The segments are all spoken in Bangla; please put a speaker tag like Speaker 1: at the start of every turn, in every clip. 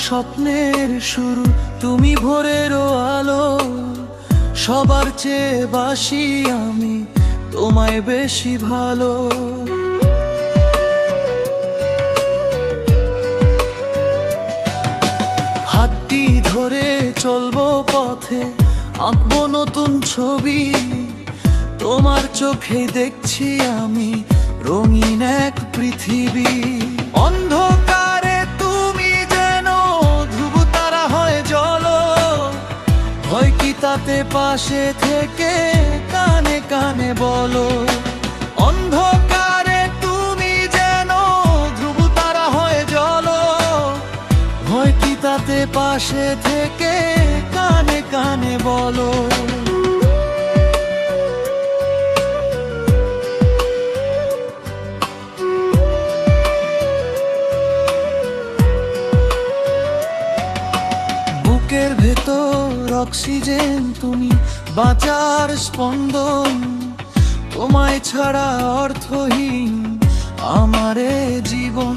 Speaker 1: স্বপ্নের শুরু, তুমি ভোরেরও আলো। সবার চেয়ে বাসি আমি তোমায় বেশি ভালো। হাতটি ধরে চলবো পথে, আঁকবো নতুন ছবি। তোমার চোখে দেখছি আমি রঙিন এক পৃথিবী। অন্ধকারে তুমি যেন ধ্রুবতারা হয়ে জ্বলো, ভয় কি তাতে পাশে থেকে কানে কানে বলো। অন্ধকারে তুমি যেন ধ্রুবতারা হয়ে জ্বলো, ভয় কি তাতে পাশে থেকে কানে কানে বলো। বুকের ভেতর অক্সিজেন তুমি, বাঁচার স্পন্দন। তোমায় ছাড়া অর্থহীন আমার এ জীবন।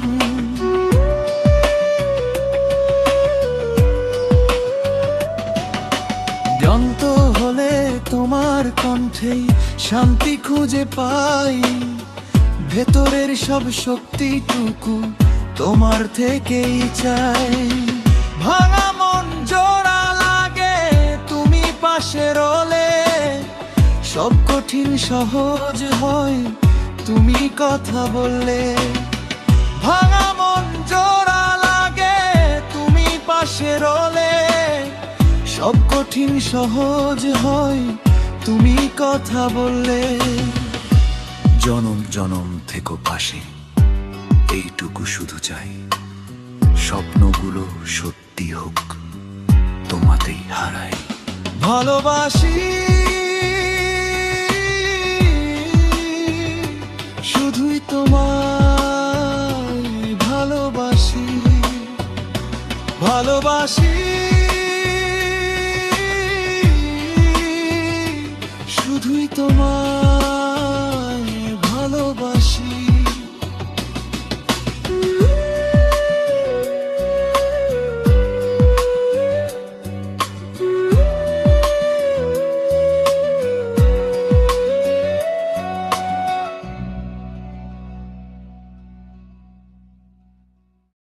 Speaker 1: ক্লান্ত হলে তোমার কণ্ঠেই শান্তি খুঁজে পাই। ভেতরের সব শক্তিটুকু তোমার থেকেই চাই। ভাঙা মন জোড়া লাগে তুমি পাশে রলে, সব কঠিন সহজ হয় তুমি কথা বললে। ভাঙা মন জোড়া লাগে তুমি পাশে রলে, সব কঠিন সহজ হয় তুমি কথা বললে।
Speaker 2: জনম জনম থেকো পাশে, এইটুকু শুধু চাই। স্বপ্নগুলো সত্যি হোক, তোমাতেই হারাই।
Speaker 1: ভালোবাসি